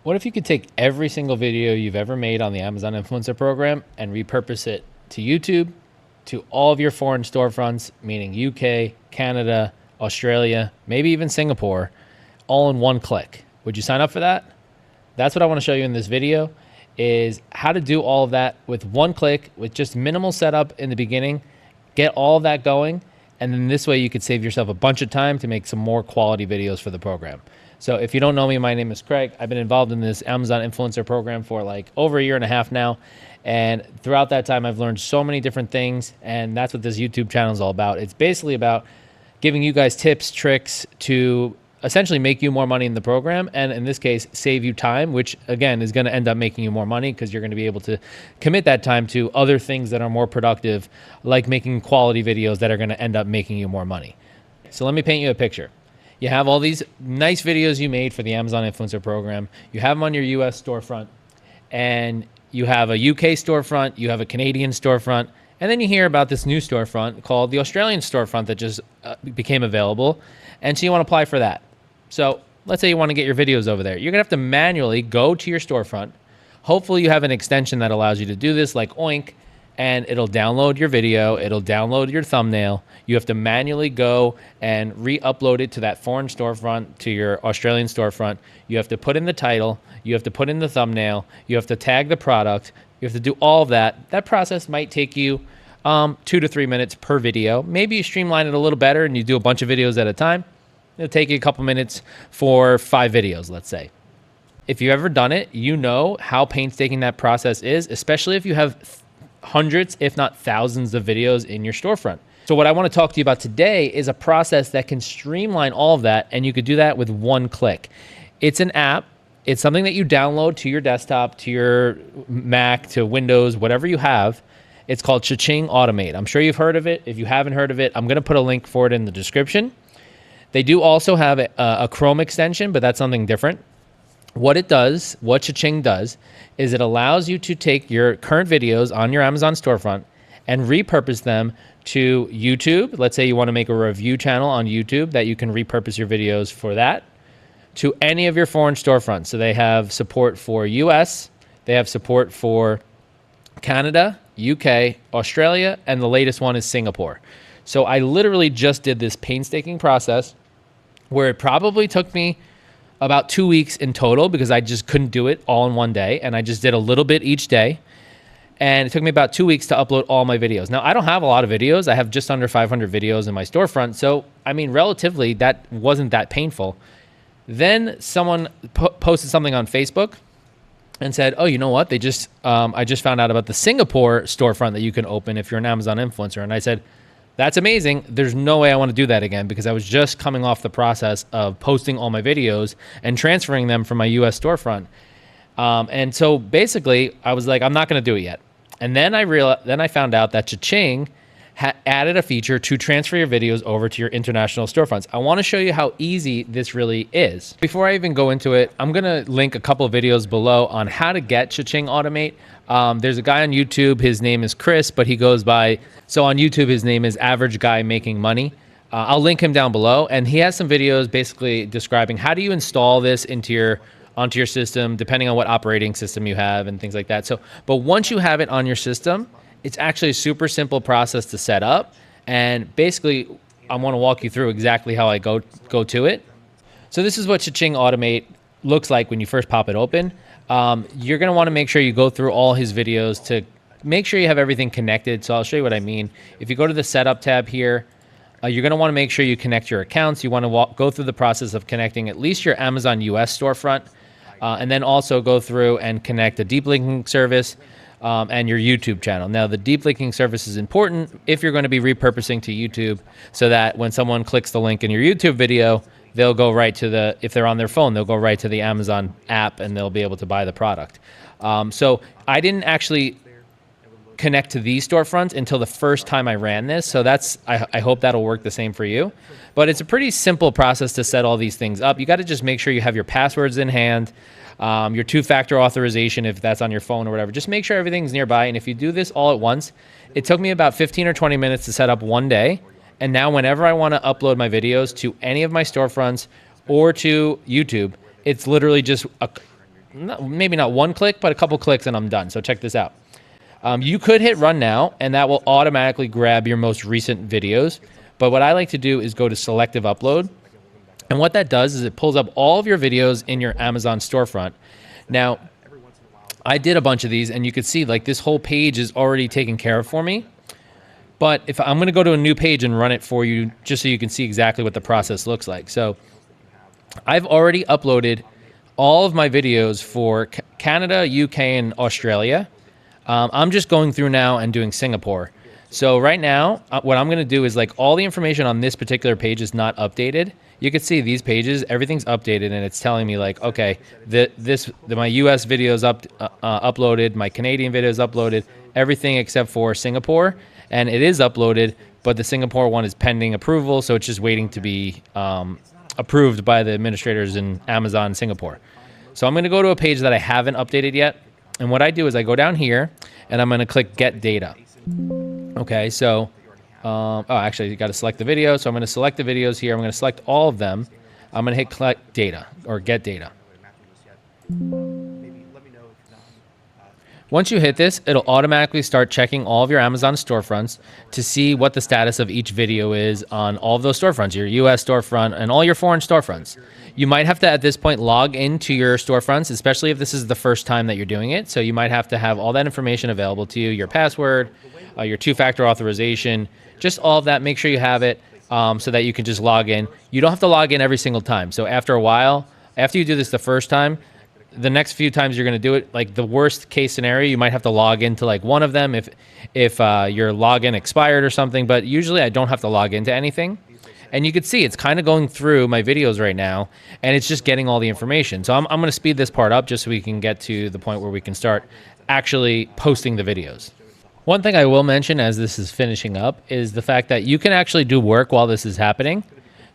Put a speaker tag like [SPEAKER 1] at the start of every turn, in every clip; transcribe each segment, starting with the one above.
[SPEAKER 1] What if you could take every single video you've ever made on the Amazon Influencer Program and repurpose it to YouTube, to all of your foreign storefronts, meaning UK, Canada, Australia, maybe even Singapore, all in one click? Would you sign up for that? That's what I want to show you in this video, is how to do all of that with one click, with just minimal setup in the beginning, get all of that going, and then this way you could save yourself a bunch of time to make some more quality videos for the program. So if you don't know me, my name is Craig. I've been involved in this Amazon Influencer Program for like over a year and a half now. And throughout that time, I've learned so many different things. And that's what this YouTube channel is all about. It's basically about giving you guys tips, tricks to essentially make you more money in the program. And in this case, save you time, which again is going to end up making you more money because you're going to be able to commit that time to other things that are more productive, like making quality videos that are going to end up making you more money. So let me paint you a picture. You have all these nice videos you made for the Amazon Influencer Program. You have them on your US storefront, and you have a UK storefront, you have a Canadian storefront, and then you hear about this new storefront called the Australian storefront that just became available, and so you want to apply for that. So let's say you want to get your videos over there. You're going to have to manually go to your storefront. Hopefully you have an extension that allows you to do this, like Oink, and it'll download your video, it'll download your thumbnail. You have to manually go and re-upload it to that foreign storefront, to your Australian storefront. You have to put in the title, you have to put in the thumbnail, you have to tag the product, you have to do all of that. That process might take you 2 to 3 minutes per video. Maybe you streamline it a little better and you do a bunch of videos at a time. It'll take you a couple minutes for 5 videos, let's say. If you've ever done it, you know how painstaking that process is, especially if you have hundreds, if not thousands of videos in your storefront. So what I want to talk to you about today is a process that can streamline all of that, and you could do that with one click. It's an app. It's something that you download to your desktop, to your Mac, to Windows, whatever you have. It's called Cha-Ching Automate. I'm sure you've heard of it. If you haven't heard of it, I'm going to put a link for it in the description. They do also have a Chrome extension, but that's something different. What it does, what Cha-Ching does, is it allows you to take your current videos on your Amazon storefront and repurpose them to YouTube. Let's say you want to make a review channel on YouTube, that you can repurpose your videos for that, to any of your foreign storefronts. So they have support for US, they have support for Canada, UK, Australia, and the latest one is Singapore. So I literally just did this painstaking process where it probably took me about 2 weeks in total because I just couldn't do it all in one day, and I just did a little bit each day. And it took me about 2 weeks to upload all my videos. Now, I don't have a lot of videos. I have just under 500 videos in my storefront. So, I mean, relatively, that wasn't that painful. Then someone posted something on Facebook and said, oh, you know what? I just found out about the Singapore storefront that you can open if you're an Amazon influencer. And I said, that's amazing. There's no way I want to do that again because I was just coming off the process of posting all my videos and transferring them from my US storefront. And so basically, I was like, I'm not going to do it yet. And then I found out that Cha-Ching added a feature to transfer your videos over to your international storefronts. I want to show you how easy this really is. Before I even go into it, I'm going to link a couple of videos below on how to get Cha-Ching Automate. There's a guy on YouTube, his name is Chris, but he goes by, so on YouTube, his name is Average Guy Making Money. I'll link him down below, and he has some videos basically describing how do you install this onto your system, depending on what operating system you have and things like that. So, but once you have it on your system, it's actually a super simple process to set up. And basically, I want to walk you through exactly how I go to it. So this is what Cha-Ching Automate looks like when you first pop it open. You're going to want to make sure you go through all his videos to make sure you have everything connected. So I'll show you what I mean. If you go to the setup tab here, you're going to want to make sure you connect your accounts. You want to go through the process of connecting at least your Amazon US storefront, and then also go through and connect a deep linking service and your YouTube channel. Now, the deep linking service is important if you're going to be repurposing to YouTube so that when someone clicks the link in your YouTube video, they'll go right to if they're on their phone, they'll go right to the Amazon app and they'll be able to buy the product. So I didn't actually connect to these storefronts until the first time I ran this. So I hope that'll work the same for you. But it's a pretty simple process to set all these things up. You got to just make sure you have your passwords in hand, your two-factor authorization if that's on your phone or whatever. Just make sure everything's nearby. And if you do this all at once, it took me about 15 or 20 minutes to set up one day. And now whenever I want to upload my videos to any of my storefronts or to YouTube, it's literally just maybe not one click, but a couple clicks and I'm done. So check this out. You could hit run now, and that will automatically grab your most recent videos. But what I like to do is go to selective upload. And what that does is it pulls up all of your videos in your Amazon storefront. Now, I did a bunch of these, and you could see like this whole page is already taken care of for me. But if I'm going to go to a new page and run it for you, just so you can see exactly what the process looks like. So I've already uploaded all of my videos for Canada, UK, and Australia. I'm just going through now and doing Singapore. So right now, what I'm going to do is like all the information on this particular page is not updated. You can see these pages, everything's updated, and it's telling me like, okay, my US video is uploaded, my Canadian video is uploaded, everything except for Singapore, and it is uploaded, but the Singapore one is pending approval, so it's just waiting to be approved by the administrators in Amazon Singapore. So I'm going to go to a page that I haven't updated yet, and what I do is I go down here, and I'm going to click Get Data. Okay, so actually, you got to select the video. So I'm going to select the videos here. I'm going to select all of them. I'm going to hit Collect Data or Get Data. Once you hit this, it'll automatically start checking all of your Amazon storefronts to see what the status of each video is on all of those storefronts, your US storefront and all your foreign storefronts. You might have to, at this point, log into your storefronts, especially if this is the first time that you're doing it. So you might have to have all that information available to you, your password, your two-factor authorization, just all of that. Make sure you have it so that you can just log in. You don't have to log in every single time. So after a while, after you do this the first time, the next few times you're going to do it, like the worst case scenario, you might have to log into like one of them if your login expired or something. But usually I don't have to log into anything. And you can see it's kind of going through my videos right now, and it's just getting all the information. So I'm going to speed this part up just so we can get to the point where we can start actually posting the videos. One thing I will mention as this is finishing up is the fact that you can actually do work while this is happening.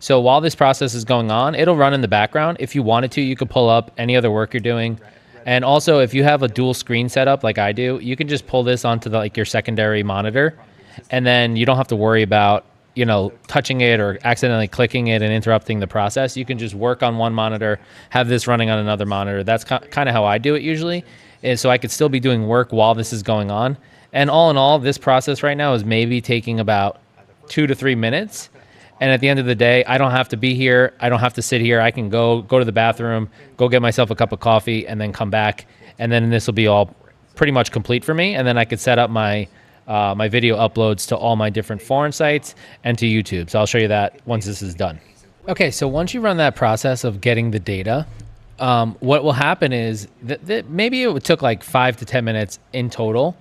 [SPEAKER 1] So while this process is going on, it'll run in the background. If you wanted to, you could pull up any other work you're doing. And also, if you have a dual screen setup like I do, you can just pull this onto your secondary monitor, and then you don't have to worry about touching it or accidentally clicking it and interrupting the process. You can just work on one monitor, have this running on another monitor. That's kind of how I do it usually. And so I could still be doing work while this is going on. And all in all, this process right now is maybe taking about 2 to 3 minutes. And at the end of the day, I don't have to be here. I don't have to sit here. I can go to the bathroom, go get myself a cup of coffee, and then come back. And then this will be all pretty much complete for me. And then I could set up my video uploads to all my different foreign sites and to YouTube. So I'll show you that once this is done. Okay, so once you run that process of getting the data, what will happen is that maybe it took like 5 to 10 minutes in total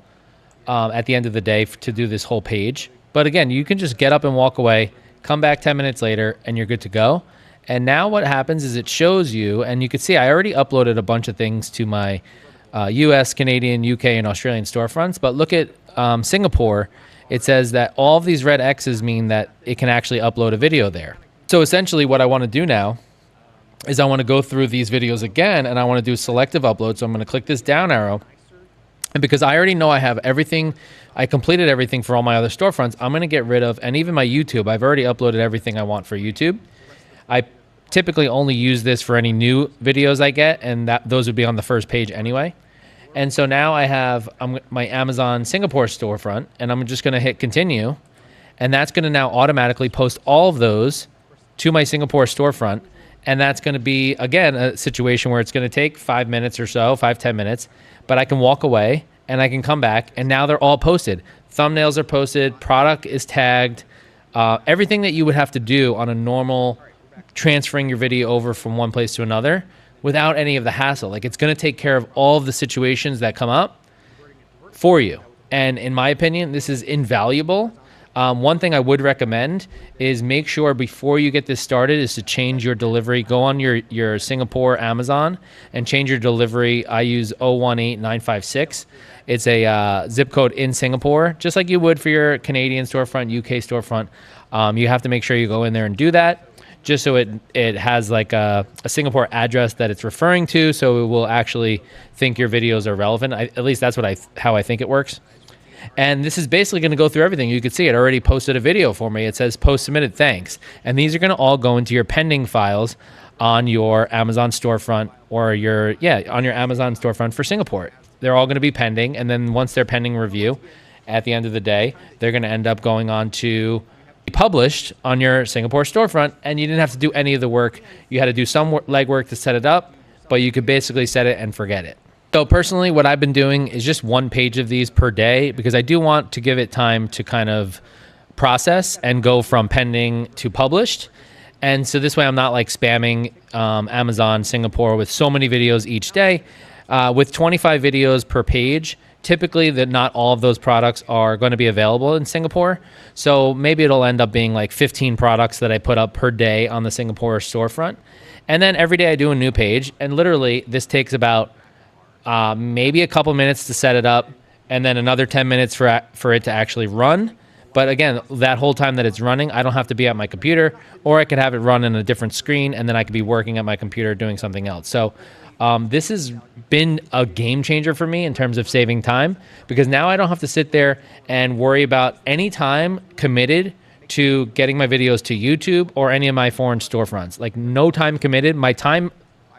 [SPEAKER 1] at the end of the day to do this whole page. But again, you can just get up and walk away, come back 10 minutes later, and you're good to go. And now what happens is it shows you, and you can see I already uploaded a bunch of things to my US, Canadian, UK, and Australian storefronts. But look at Singapore. It says that all of these red X's mean that it can actually upload a video there. So essentially what I want to do now is I want to go through these videos again, and I want to do selective upload. So I'm going to click this down arrow. And because I already know I have everything, I completed everything for all my other storefronts, I'm going to get rid of, and even my YouTube, I've already uploaded everything I want for YouTube. I typically only use this for any new videos I get, and those would be on the first page anyway. And so now I have my Amazon Singapore storefront, and I'm just going to hit continue. And that's going to now automatically post all of those to my Singapore storefront. And that's going to be, again, a situation where it's going to take 5 minutes or so, 5-10 minutes. But I can walk away, and I can come back, and now they're all posted. Thumbnails are posted. Product is tagged. Everything that you would have to do on a normal transferring your video over from one place to another without any of the hassle. Like, it's going to take care of all of the situations that come up for you. And in my opinion, this is invaluable. One thing I would recommend is make sure before you get this started is to change your delivery. Go on your Singapore Amazon and change your delivery. I use 018956. It's a zip code in Singapore, just like you would for your Canadian storefront, UK storefront. You have to make sure you go in there and do that, just so it has like a Singapore address that it's referring to, so it will actually think your videos are relevant. At least that's how I think it works. And this is basically going to go through everything. You can see it already posted a video for me. It says post submitted, thanks. And these are going to all go into your pending files on your Amazon storefront or on your Amazon storefront for Singapore. They're all going to be pending. And then once they're pending review, at the end of the day, they're going to end up going on to be published on your Singapore storefront. And you didn't have to do any of the work. You had to do some legwork to set it up, but you could basically set it and forget it. So personally, what I've been doing is just one page of these per day, because I do want to give it time to kind of process and go from pending to published. And so this way I'm not like spamming Amazon Singapore with so many videos each day. With 25 videos per page, typically not all of those products are going to be available in Singapore. So maybe it'll end up being like 15 products that I put up per day on the Singapore storefront. And then every day I do a new page. And literally this takes about maybe a couple minutes to set it up, and then another 10 minutes for it to actually run. But again, that whole time that it's running, I don't have to be at my computer, or I could have it run in a different screen, and then I could be working at my computer doing something else. So this has been a game changer for me in terms of saving time, because now I don't have to sit there and worry about any time committed to getting my videos to YouTube or any of my foreign storefronts. Like, no time committed. My time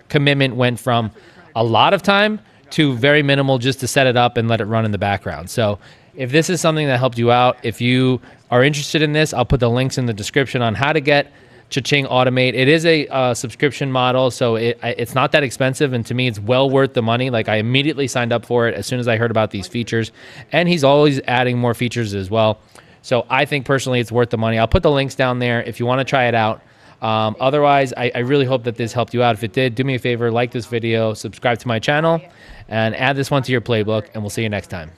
[SPEAKER 1] commitment went from a lot of time to very minimal, just to set it up and let it run in the background. So if this is something that helped you out, if you are interested in this, I'll put the links in the description on how to get Cha-Ching Automate. It is a subscription model, so it's not that expensive, and to me, it's well worth the money. Like, I immediately signed up for it as soon as I heard about these features, and he's always adding more features as well. So I think personally it's worth the money. I'll put the links down there if you want to try it out. Otherwise, I really hope that this helped you out. If it did, do me a favor, like this video, subscribe to my channel, and add this one to your playbook, and we'll see you next time.